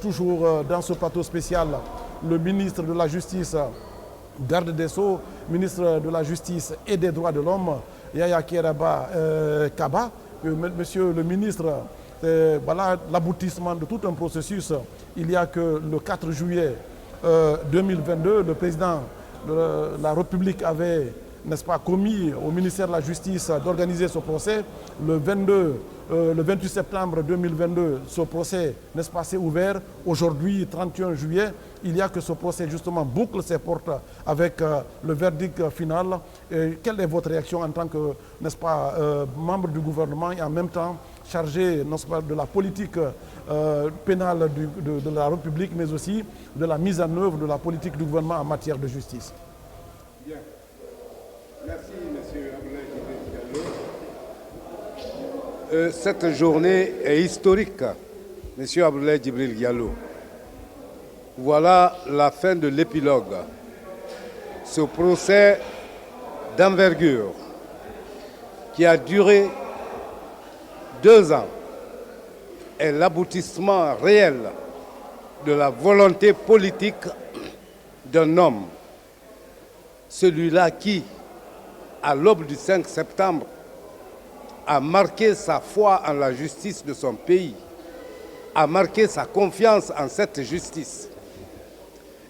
toujours dans ce plateau spécial, le ministre de la Justice, garde des Sceaux, ministre de la Justice et des Droits de l'Homme, Yaya Kairaba Kaba. Monsieur le ministre, voilà l'aboutissement de tout un processus. Il n'y a que le 4 juillet 2022, le président de la République avait, n'est-ce pas, commis au ministère de la Justice d'organiser ce procès. Le 28 septembre 2022, ce procès, n'est-ce pas, s'est ouvert. Aujourd'hui, 31 juillet, il n'y a que ce procès, justement, boucle ses portes avec le verdict final. Et quelle est votre réaction en tant que, n'est-ce pas, membre du gouvernement et en même temps chargé, n'est-ce pas, de la politique pénale de la République, mais aussi de la mise en œuvre de la politique du gouvernement en matière de justice? Bien. Merci, M. Abdoulaye Diallo. Cette journée est historique, M. Abdoulaye Djibril Diallo. Voilà la fin de l'épilogue. Ce procès d'envergure qui a duré 2 ans est l'aboutissement réel de la volonté politique d'un homme, celui-là qui, à l'aube du 5 septembre, a marqué sa foi en la justice de son pays, a marqué sa confiance en cette justice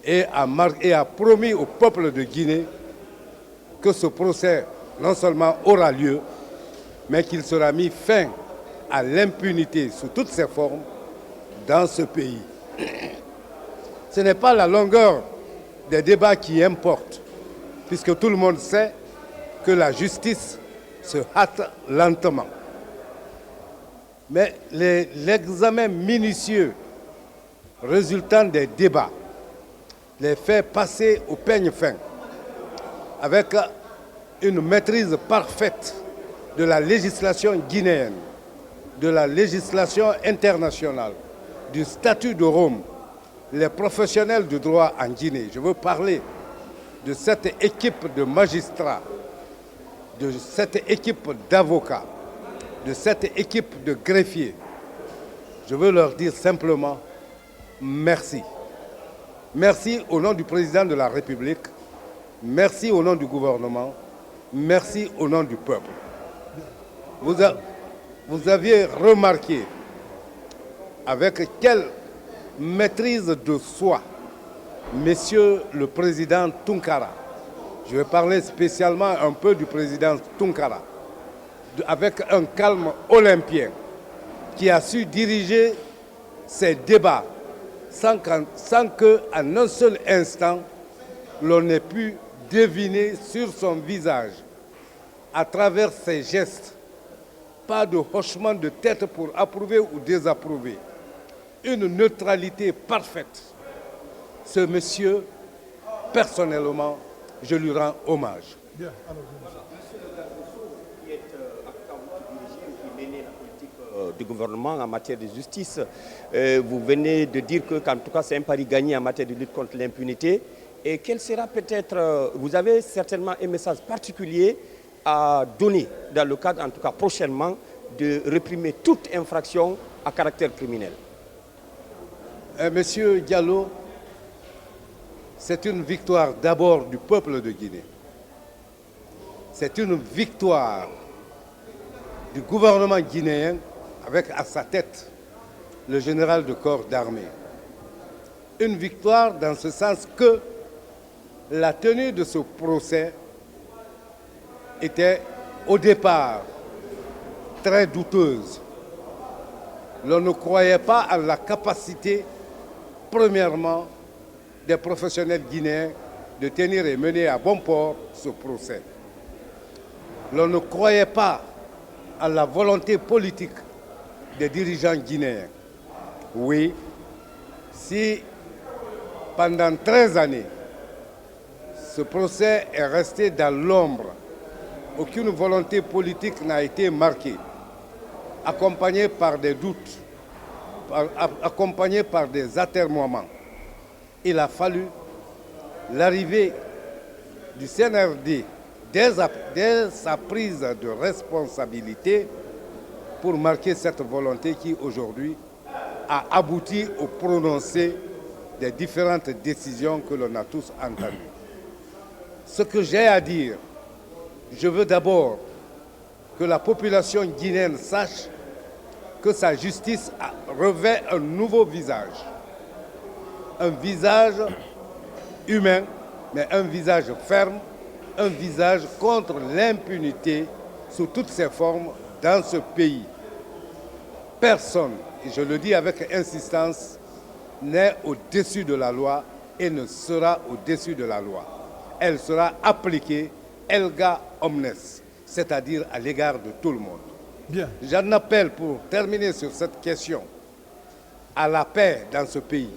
et a promis au peuple de Guinée que ce procès non seulement aura lieu, mais qu'il sera mis fin à l'impunité sous toutes ses formes dans ce pays. Ce n'est pas la longueur des débats qui importe, puisque tout le monde sait que la justice se hâte lentement. Mais l'examen minutieux résultant des débats les fait passer au peigne fin, avec une maîtrise parfaite de la législation guinéenne, de la législation internationale, du statut de Rome, les professionnels du droit en Guinée. Je veux parler de cette équipe de magistrats, de cette équipe d'avocats, de cette équipe de greffiers. Je veux leur dire simplement merci. Merci au nom du président de la République, merci au nom du gouvernement, merci au nom du peuple. Vous aviez remarqué avec quelle maîtrise de soi, Monsieur le Président Tounkara, je vais parler spécialement un peu du Président Tounkara, avec un calme olympien, qui a su diriger ces débats sans qu'en un seul instant, l'on ait pu deviner sur son visage, à travers ses gestes, pas de hochement de tête pour approuver ou désapprouver, une neutralité parfaite. Ce monsieur, personnellement, je lui rends hommage. Bien, alors, monsieur le garde des Sceaux, qui est actuellement dirigé ou qui menait la politique du gouvernement en matière de justice, vous venez de dire qu'en tout cas c'est un pari gagné en matière de lutte contre l'impunité. Et quel sera peut-être, vous avez certainement un message particulier à donner dans le cadre, en tout cas prochainement, de réprimer toute infraction à caractère criminel? Monsieur Diallo, c'est une victoire d'abord du peuple de Guinée. C'est une victoire du gouvernement guinéen avec à sa tête le général de corps d'armée. Une victoire dans ce sens que la tenue de ce procès était au départ très douteuse. L'on ne croyait pas à la capacité, premièrement, des professionnels guinéens de tenir et mener à bon port ce procès. L'on ne croyait pas à la volonté politique des dirigeants guinéens. Oui, si pendant 13 années, ce procès est resté dans l'ombre, aucune volonté politique n'a été marquée, accompagnée par des doutes, accompagnée par des atermoiements. Il a fallu l'arrivée du CNRD dès sa prise de responsabilité pour marquer cette volonté qui aujourd'hui a abouti au prononcé des différentes décisions que l'on a tous entendues. Ce que j'ai à dire, je veux d'abord que la population guinéenne sache que sa justice revêt un nouveau visage. Un visage humain, mais un visage ferme, un visage contre l'impunité sous toutes ses formes dans ce pays. Personne, et je le dis avec insistance, n'est au-dessus de la loi et ne sera au-dessus de la loi. Elle sera appliquée erga omnes, c'est-à-dire à l'égard de tout le monde. Bien. J'en appelle, pour terminer sur cette question, à la paix dans ce pays.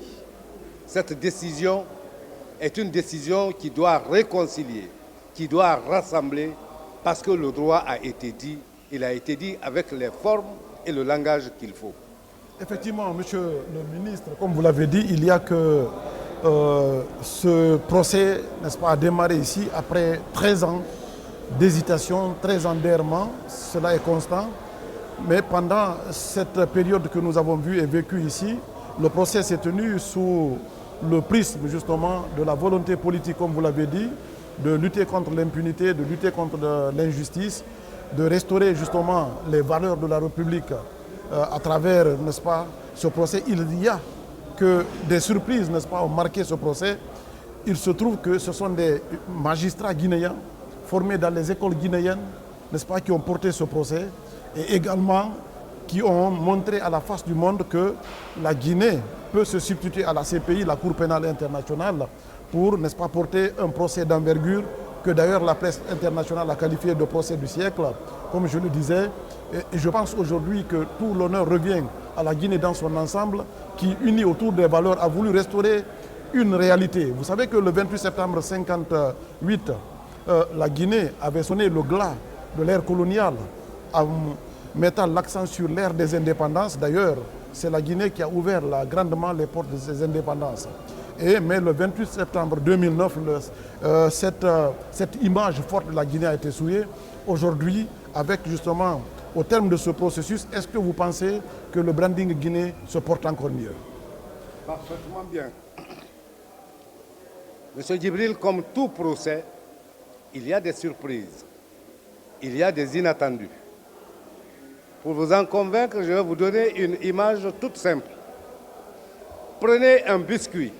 Cette décision est une décision qui doit réconcilier, qui doit rassembler, parce que le droit a été dit, il a été dit avec les formes et le langage qu'il faut. Effectivement, monsieur le ministre, comme vous l'avez dit, il y a que ce procès, n'est-ce pas, a démarré ici après 13 ans d'hésitation, 13 ans d'errement, cela est constant. Mais pendant cette période que nous avons vue et vécue ici, le procès s'est tenu sous le prisme justement de la volonté politique, comme vous l'avez dit, de lutter contre l'impunité, de lutter contre l'injustice, de restaurer justement les valeurs de la République à travers, n'est-ce pas, ce procès. Il y a que des surprises, n'est-ce pas, ont marqué ce procès. Il se trouve que ce sont des magistrats guinéens formés dans les écoles guinéennes, n'est-ce pas, qui ont porté ce procès et également qui ont montré à la face du monde que la Guinée peut se substituer à la CPI, la Cour pénale internationale, pour, n'est-ce pas, porter un procès d'envergure que d'ailleurs la presse internationale a qualifié de procès du siècle, comme je le disais. Et je pense aujourd'hui que tout l'honneur revient à la Guinée dans son ensemble, qui, unie autour des valeurs, a voulu restaurer une réalité. Vous savez que le 28 septembre 1958, la Guinée avait sonné le glas de l'ère coloniale en mettant l'accent sur l'ère des indépendances. D'ailleurs, c'est la Guinée qui a ouvert grandement les portes de ces indépendances. Mais le 28 septembre 2009, cette image forte de la Guinée a été souillée. Aujourd'hui, avec justement, au terme de ce processus, est-ce que vous pensez que le branding guinéen se porte encore mieux? Parfaitement bien. Monsieur Djibril, comme tout procès, il y a des surprises, il y a des inattendus. Pour vous en convaincre, je vais vous donner une image toute simple. Prenez un biscuit,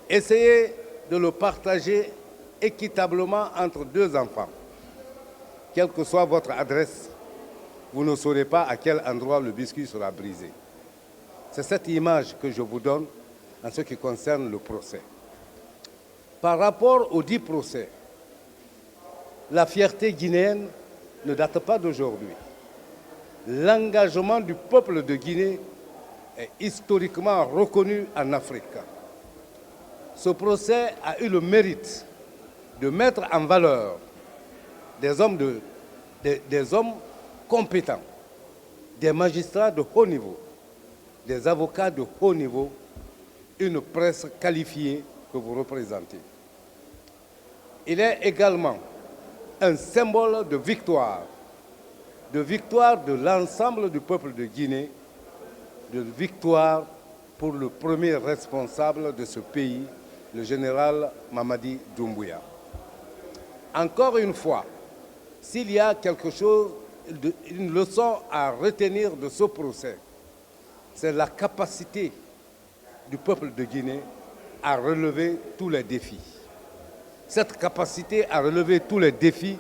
essayez de le partager équitablement entre deux enfants. Quelle que soit votre adresse, vous ne saurez pas à quel endroit le biscuit sera brisé. C'est cette image que je vous donne en ce qui concerne le procès. Par rapport aux 10 procès, la fierté guinéenne ne date pas d'aujourd'hui. L'engagement du peuple de Guinée est historiquement reconnu en Afrique. Ce procès a eu le mérite de mettre en valeur des hommes compétents, des magistrats de haut niveau, des avocats de haut niveau, une presse qualifiée que vous représentez. Il est également un symbole de victoire de l'ensemble du peuple de Guinée, de victoire pour le premier responsable de ce pays, le général Mamadi Doumbouya. Encore une fois, s'il y a quelque chose, une leçon à retenir de ce procès, c'est la capacité du peuple de Guinée à relever tous les défis. Cette capacité à relever tous les défis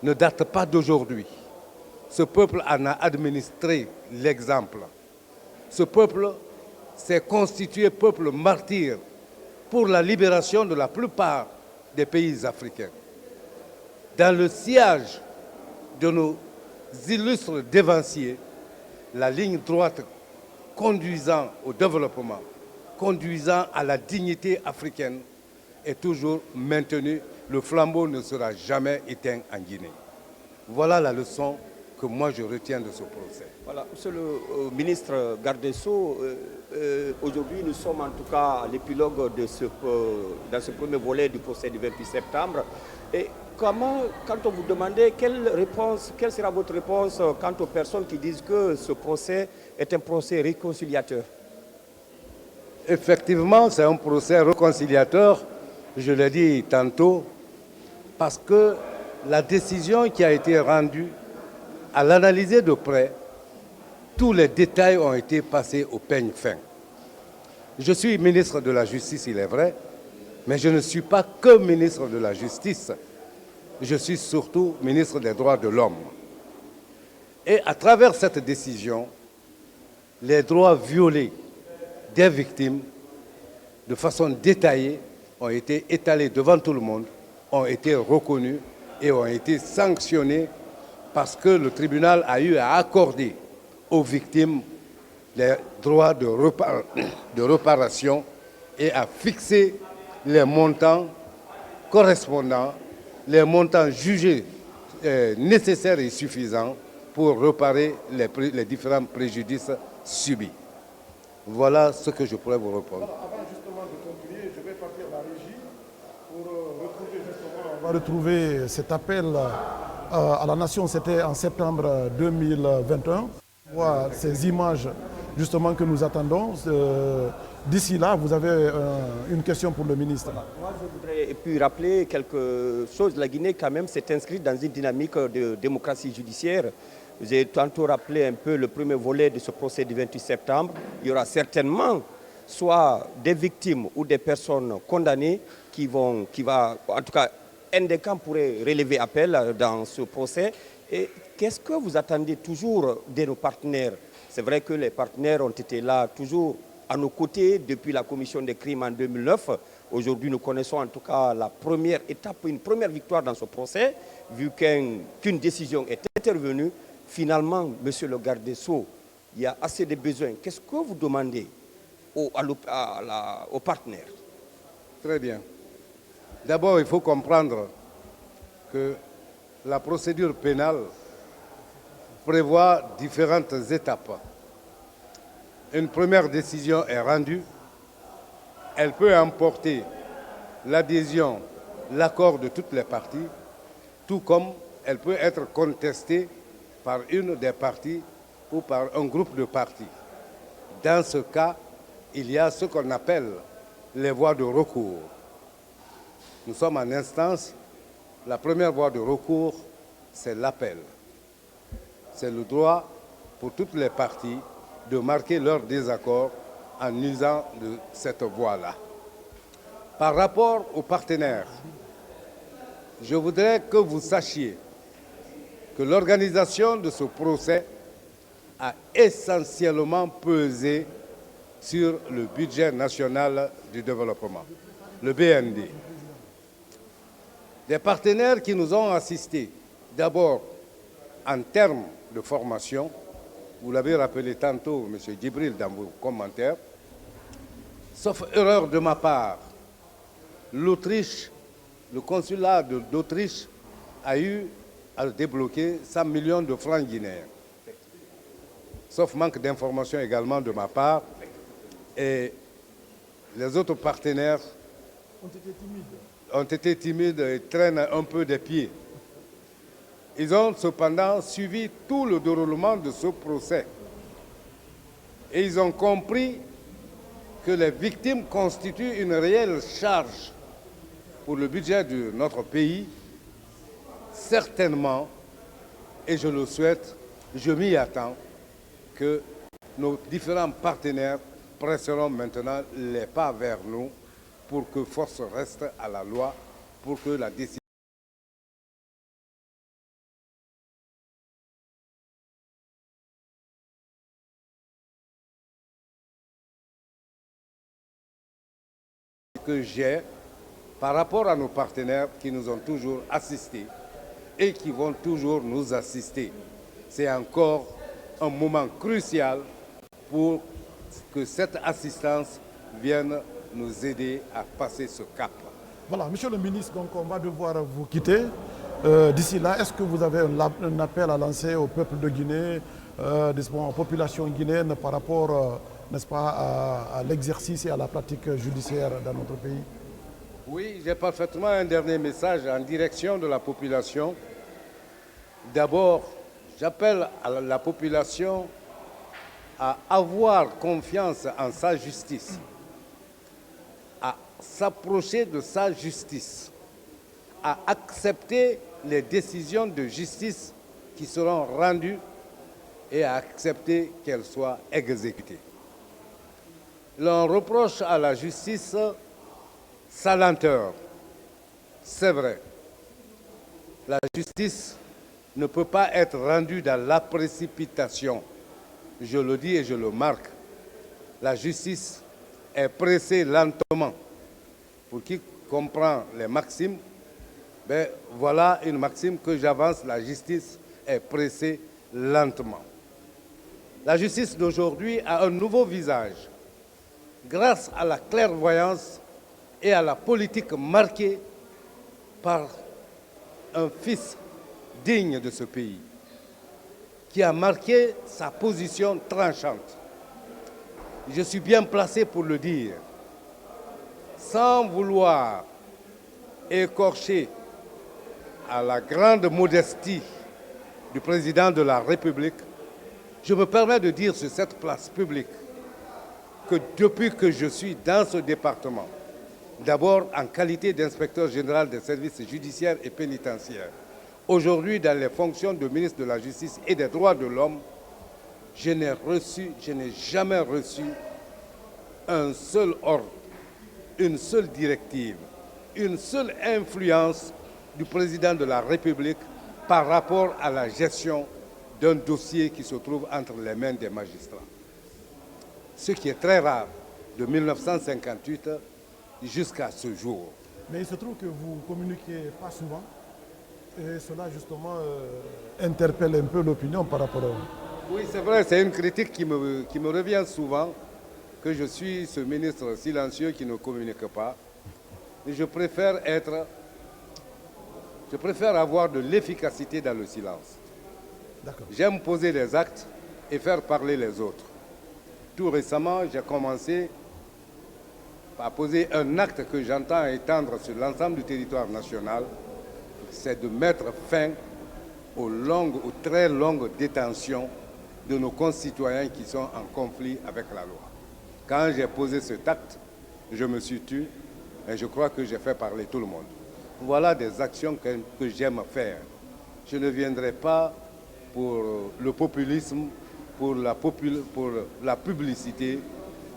ne date pas d'aujourd'hui. Ce peuple en a administré l'exemple. Ce peuple s'est constitué peuple martyr pour la libération de la plupart des pays africains. Dans le sillage de nos illustres dévanciers, la ligne droite conduisant au développement, conduisant à la dignité africaine, est toujours maintenue. Le flambeau ne sera jamais éteint en Guinée. Voilà la leçon que moi je retiens de ce procès. Voilà, monsieur le ministre garde des Sceaux, aujourd'hui nous sommes en tout cas à l'épilogue dans ce premier volet du procès du 28 septembre. Et comment, quand on vous demandait quelle sera votre réponse quant aux personnes qui disent que ce procès est un procès réconciliateur? Effectivement, c'est un procès réconciliateur, je l'ai dit tantôt, parce que la décision qui a été rendue, à l'analyser de près, tous les détails ont été passés au peigne fin. Je suis ministre de la Justice, il est vrai, mais je ne suis pas que ministre de la Justice. Je suis surtout ministre des Droits de l'Homme. Et à travers cette décision, les droits violés des victimes, de façon détaillée, ont été étalés devant tout le monde, ont été reconnus et ont été sanctionnés parce que le tribunal a eu à accorder aux victimes les droits de réparation et à fixer les montants correspondants, les montants jugés nécessaires et suffisants pour réparer les différents préjudices subis. Voilà ce que je pourrais vous répondre. Avant justement de conclure, je vais partir à la régie pour retrouver justement, on va retrouver cet appel à la nation, c'était en septembre 2021. On voit ces images justement que nous attendons. D'ici là, vous avez une question pour le ministre. Moi, je voudrais puis rappeler quelque chose. La Guinée, quand même, s'est inscrite dans une dynamique de démocratie judiciaire. J'ai tantôt rappelé un peu le premier volet de ce procès du 28 septembre. Il y aura certainement soit des victimes ou des personnes condamnées qui va, en tout cas, un des camps pourrait relever appel dans ce procès. Et qu'est-ce que vous attendez toujours de nos partenaires? C'est vrai que les partenaires ont été là toujours à nos côtés depuis la commission des crimes en 2009. Aujourd'hui, nous connaissons en tout cas la première étape, une première victoire dans ce procès, vu qu'une décision est intervenue. Finalement, monsieur le garde des Sceaux, il y a assez de besoins. Qu'est-ce que vous demandez aux partenaires? Très bien. D'abord, il faut comprendre que la procédure pénale prévoit différentes étapes. Une première décision est rendue. Elle peut emporter l'adhésion, l'accord de toutes les parties, tout comme elle peut être contestée par une des parties ou par un groupe de parties. Dans ce cas, il y a ce qu'on appelle les voies de recours. Nous sommes en instance. La première voie de recours, c'est l'appel. C'est le droit pour toutes les parties de marquer leur désaccord en usant de cette voie-là. Par rapport aux partenaires, je voudrais que vous sachiez que l'organisation de ce procès a essentiellement pesé sur le budget national du développement, le BND. Des partenaires qui nous ont assistés, d'abord en termes de formation, vous l'avez rappelé tantôt, M. Djibril, dans vos commentaires, sauf erreur de ma part, l'Autriche, le consulat d'Autriche a eu à débloquer 100 millions de francs guinéens. Sauf manque d'information également de ma part. Et les autres partenaires ont été timides et traînent un peu des pieds. Ils ont cependant suivi tout le déroulement de ce procès. Et ils ont compris que les victimes constituent une réelle charge pour le budget de notre pays. Certainement, et je le souhaite, je m'y attends, que nos différents partenaires presseront maintenant les pas vers nous pour que force reste à la loi, pour que la décision que j'ai par rapport à nos partenaires qui nous ont toujours assistés et qui vont toujours nous assister. C'est encore un moment crucial pour que cette assistance vienne nous aider à passer ce cap. Voilà, monsieur le ministre, donc on va devoir vous quitter. D'ici là, est-ce que vous avez un appel à lancer au peuple de Guinée, aux populations guinéennes par rapport, n'est-ce pas, à l'exercice et à la pratique judiciaire dans notre pays? Oui, j'ai parfaitement un dernier message en direction de la population. D'abord, j'appelle à la population à avoir confiance en sa justice, à s'approcher de sa justice, à accepter les décisions de justice qui seront rendues et à accepter qu'elles soient exécutées. L'on reproche à la justice sa lenteur. C'est vrai. La justice ne peut pas être rendue dans la précipitation. Je le dis et je le marque. La justice est pressée lentement. Pour qui comprend les maximes, ben, voilà une maxime que j'avance, la justice est pressée lentement. La justice d'aujourd'hui a un nouveau visage grâce à la clairvoyance et à la politique marquée par un fils digne de ce pays, qui a marqué sa position tranchante. Je suis bien placé pour le dire, sans vouloir écorcher à la grande modestie du président de la République, je me permets de dire sur cette place publique que depuis que je suis dans ce département, d'abord en qualité d'inspecteur général des services judiciaires et pénitentiaires, aujourd'hui dans les fonctions de ministre de la Justice et des Droits de l'Homme, je n'ai jamais reçu un seul ordre, une seule directive, une seule influence du président de la République par rapport à la gestion d'un dossier qui se trouve entre les mains des magistrats. Ce qui est très rare de 1958 jusqu'à ce jour. Mais il se trouve que vous ne communiquez pas souvent et cela justement interpelle un peu l'opinion par rapport à... Oui, c'est vrai, c'est une critique qui me revient souvent, que je suis ce ministre silencieux qui ne communique pas. Et je préfère avoir de l'efficacité dans le silence. J'aime poser des actes et faire parler les autres. Tout récemment, j'ai commencé à poser un acte que j'entends étendre sur l'ensemble du territoire national, c'est de mettre fin aux très longues détentions de nos concitoyens qui sont en conflit avec la loi. Quand j'ai posé cet acte, je me suis tue et je crois que j'ai fait parler tout le monde. Voilà des actions que j'aime faire. Je ne viendrai pas pour le populisme, pour la publicité,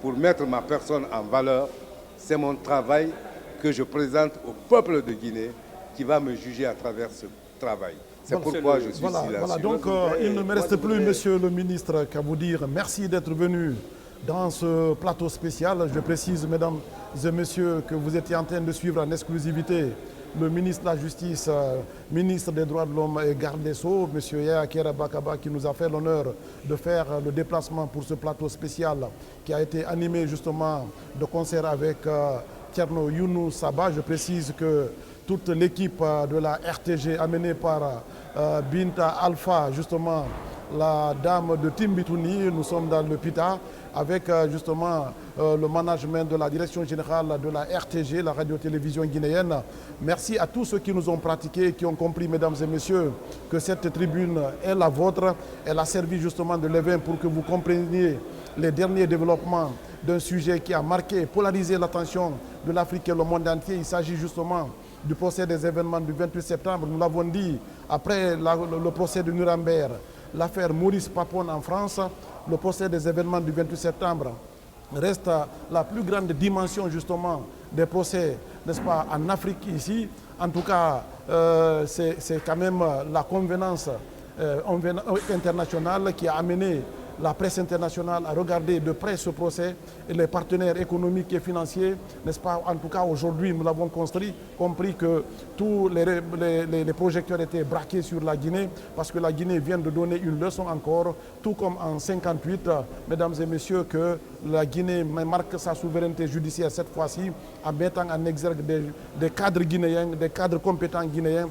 pour mettre ma personne en valeur. C'est mon travail que je présente au peuple de Guinée qui va me juger à travers ce travail. C'est pourquoi je suis silencieux. Voilà, donc il ne me reste plus, monsieur le ministre, qu'à vous dire merci d'être venu dans ce plateau spécial. Je précise, mesdames et messieurs, que vous étiez en train de suivre en exclusivité le ministre de la Justice, ministre des Droits de l'Homme et garde des Sceaux, M. Yaya Keiraba Kaba, qui nous a fait l'honneur de faire le déplacement pour ce plateau spécial qui a été animé justement de concert avec Thierno Younou Saba. Je précise que toute l'équipe de la RTG amenée par Binta Alpha, justement la dame de Timbitouni, nous sommes dans le PITA, avec justement le management de la direction générale de la RTG, la radio-télévision guinéenne. Merci à tous ceux qui nous ont pratiqué, qui ont compris, mesdames et messieurs, que cette tribune est la vôtre. Elle a servi justement de levain pour que vous compreniez les derniers développements d'un sujet qui a marqué, polarisé l'attention de l'Afrique et le monde entier. Il s'agit justement du procès des événements du 28 septembre. Nous l'avons dit, après le procès de Nuremberg, l'affaire Maurice Papon en France, le procès des événements du 28 septembre reste la plus grande dimension justement des procès, n'est-ce pas, en Afrique ici. En tout cas, c'est quand même la convenance internationale qui a amené la presse internationale à regarder de près ce procès et les partenaires économiques et financiers, n'est-ce pas? En tout cas, aujourd'hui, nous l'avons compris que tous les projecteurs étaient braqués sur la Guinée parce que la Guinée vient de donner une leçon encore, tout comme en 1958, mesdames et messieurs, que la Guinée marque sa souveraineté judiciaire cette fois-ci en mettant en exergue des cadres guinéens, des cadres compétents guinéens.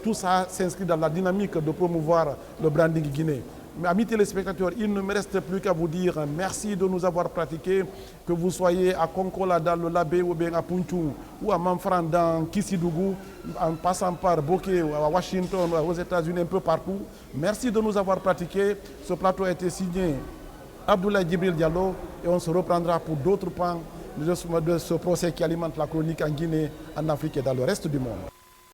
Tout ça s'inscrit dans la dynamique de promouvoir le branding guinéen. Mais amis téléspectateurs, il ne me reste plus qu'à vous dire merci de nous avoir pratiqués, que vous soyez à Konkola dans le Labé ou bien à Punchung ou à Manfran dans Kissidougou, en passant par Bokeh, à Washington, aux États-Unis, un peu partout. Merci de nous avoir pratiqués. Ce plateau a été signé Abdoulaye Djibril Diallo et on se reprendra pour d'autres pans de ce procès qui alimente la chronique en Guinée, en Afrique et dans le reste du monde.